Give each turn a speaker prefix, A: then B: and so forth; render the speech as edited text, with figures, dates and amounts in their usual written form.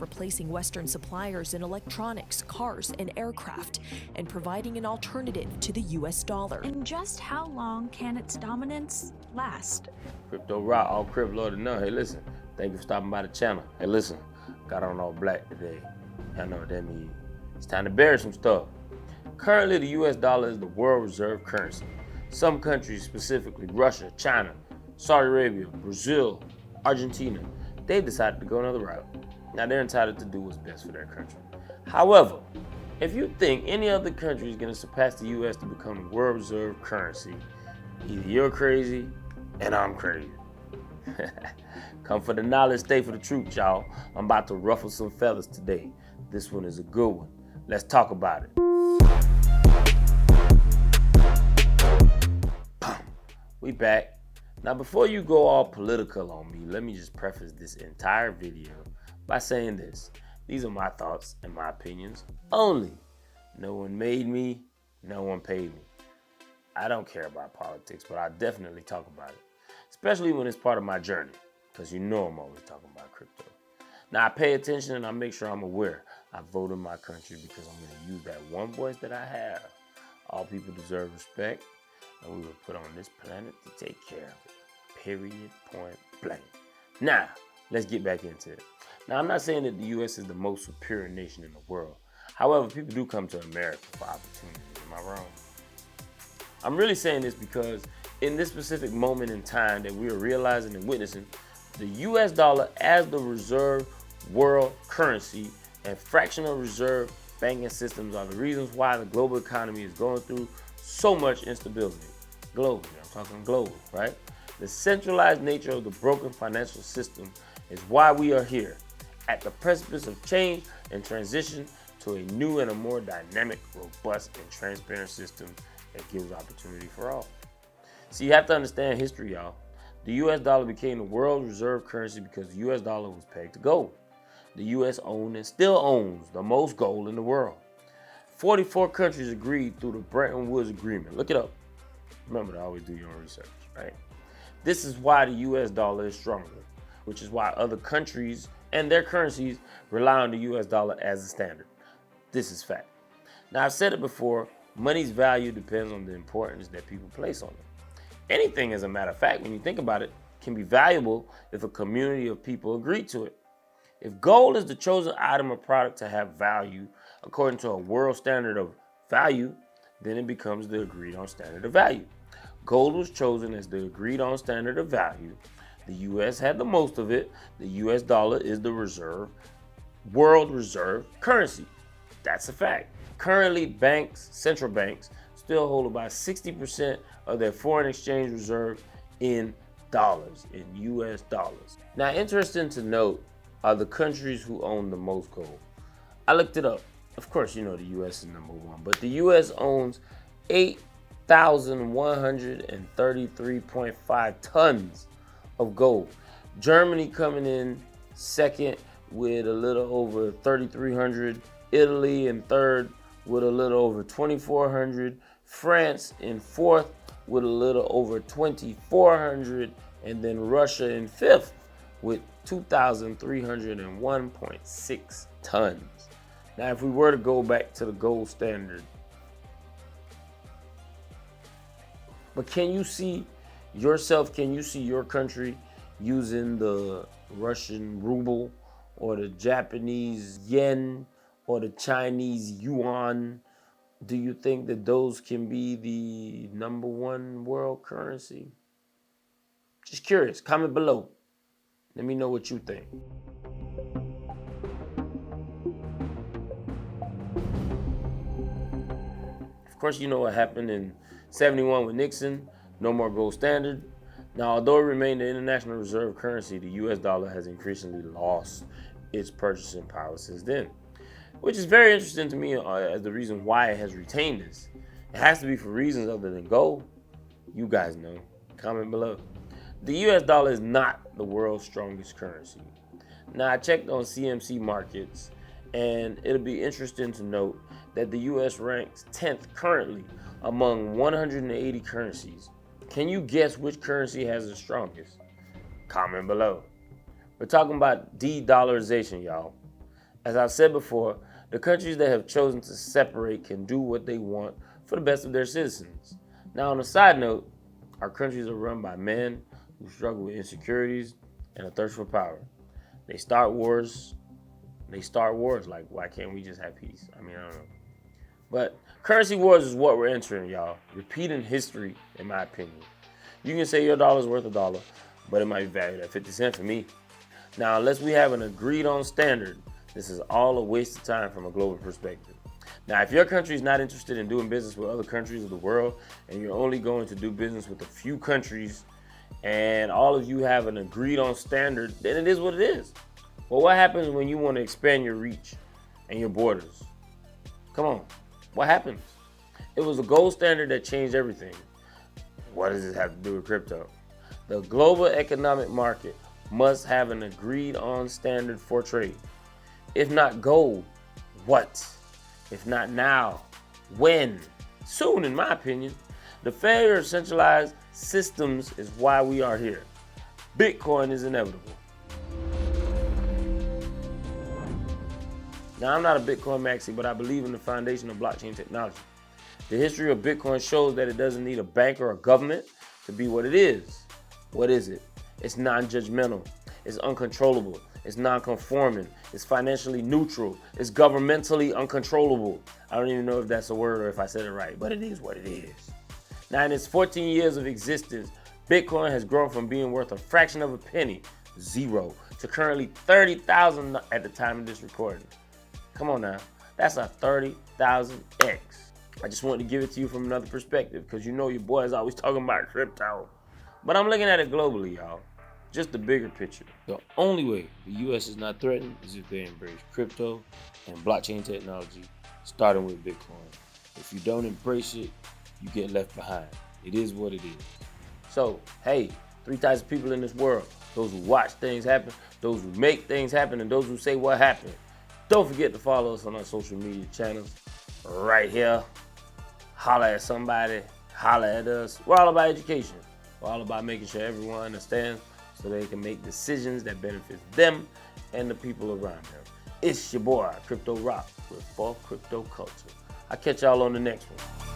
A: replacing Western suppliers in electronics, cars, and aircraft, and providing an alternative to the US dollar.
B: And just how long can its dominance last?
C: Crypto Rock, all Cryp Lord to know. Hey, listen, thank you for stopping by the channel. Hey, listen, got on all black today. Y'all know what that means. It's time to bury some stuff. Currently, the US dollar is the world reserve currency. Some countries, specifically Russia, China, Saudi Arabia, Brazil, Argentina, they've decided to go another route. Now, they're entitled to do what's best for their country. However, if you think any other country is going to surpass the US to become the world reserve currency, either you're crazy and I'm crazy. Come for the knowledge, stay for the truth, y'all. I'm about to ruffle some feathers today. This one is a good one. Let's talk about it. We back. Now, before you go all political on me, let me just preface this entire video by saying this. These are my thoughts and my opinions only. No one made me, no one paid me. I don't care about politics, but I definitely talk about it, especially when it's part of my journey, because you know I'm always talking about crypto. Now, I pay attention and I make sure I'm aware. I vote in my country because I'm going to use that one voice that I have. All people deserve respect, and we were put on this planet to take care of it. Period, point blank. Now, let's get back into it. Now, I'm not saying that the U.S. is the most superior nation in the world. However, people do come to America for opportunities. Am I wrong? I'm really saying this because in this specific moment in time that we are realizing and witnessing, the U.S. dollar as the reserve world currency and fractional reserve banking systems are the reasons why the global economy is going through so much instability. Globally, I'm talking global, right? The centralized nature of the broken financial system is why we are here, at the precipice of change and transition to a new and a more dynamic, robust, and transparent system that gives opportunity for all. So you have to understand history, y'all. The US dollar became the world reserve currency because the US dollar was pegged to gold. The US owned and still owns the most gold in the world. 44 countries agreed through the Bretton Woods Agreement. Look it up. Remember to always do your own research, right? This is why the US dollar is stronger, which is why other countries and their currencies rely on the US dollar as a standard. This is fact. Now, I've said it before, money's value depends on the importance that people place on it. Anything, as a matter of fact, when you think about it, can be valuable if a community of people agree to it. If gold is the chosen item or product to have value according to a world standard of value, then it becomes the agreed on standard of value. Gold was chosen as the agreed on standard of value. The US had the most of it. The US dollar is the world reserve currency. That's a fact. Currently, banks, central banks, still hold about 60% of their foreign exchange reserve in dollars, in US dollars. Now, interesting to note are the countries who own the most gold. I looked it up. Of course, you know the US is number one, but the US owns 8,133.5 tons of gold. Germany coming in second with a little over 3,300. Italy in third with a little over 2,400. France in fourth with a little over 2,400. And then Russia in fifth with 2,301.6 tons. Now, if we were to go back to the gold standard, but can you see yourself, can you see your country using the Russian ruble or the Japanese yen or the Chinese yuan? Do you think that those can be the number one world currency? Just curious, comment below. Let me know what you think. Of course, you know what happened in 71 with Nixon, no more gold standard. Now, although it remained the international reserve currency, the US dollar has increasingly lost its purchasing power since then, which is very interesting to me as the reason why it has retained this. It has to be for reasons other than gold. You guys know. Comment below. The US dollar is not the world's strongest currency. Now, I checked on CMC markets, and it'll be interesting to note that the US ranks 10th currently among 180 currencies. Can you guess which currency has the strongest? Comment below. We're talking about de-dollarization, y'all. As I've said before, the countries that have chosen to separate can do what they want for the best of their citizens. Now, on a side note, our countries are run by men who struggle with insecurities and a thirst for power. They start wars. Like, why can't we just have peace? I mean, I don't know. But currency wars is what we're entering, y'all. Repeating history, in my opinion. You can say your dollar's worth $1, but it might be valued at 50 cents for me. Now, unless we have an agreed on standard, this is all a waste of time from a global perspective. Now, if your country is not interested in doing business with other countries of the world, and you're only going to do business with a few countries, and all of you have an agreed on standard, then it is what it is. Well, what happens when you want to expand your reach and your borders? Come on, what happens? It was a gold standard that changed everything. What does this have to do with crypto? The global economic market must have an agreed on standard for trade. If not gold, what? If not now, when? Soon, in my opinion. The failure of centralized systems is why we are here. Bitcoin is inevitable. Now, I'm not a Bitcoin maxi, but I believe in the foundation of blockchain technology. The history of Bitcoin shows that it doesn't need a bank or a government to be what it is. What is it? It's non-judgmental. It's uncontrollable. It's non-conforming. It's financially neutral. It's governmentally uncontrollable. I don't even know if that's a word or if I said it right, but it is what it is. Now, in its 14 years of existence, Bitcoin has grown from being worth a fraction of a penny, zero, to currently 30,000 at the time of this recording. Come on now, that's a 30,000x. I just wanted to give it to you from another perspective because you know your boy is always talking about crypto. But I'm looking at it globally, y'all. Just the bigger picture. The only way the U.S. is not threatened is if they embrace crypto and blockchain technology, starting with Bitcoin. If you don't embrace it, you get left behind. It is what it is. So, hey, 3 types of people in this world. Those who watch things happen, those who make things happen, and those who say what happened. Don't forget to follow us on our social media channels right here. Holla at somebody, holla at us. We're all about education. We're all about making sure everyone understands so they can make decisions that benefit them and the people around them. It's your boy, Crypto Rock, with For Crypto Culture. I'll catch y'all on the next one.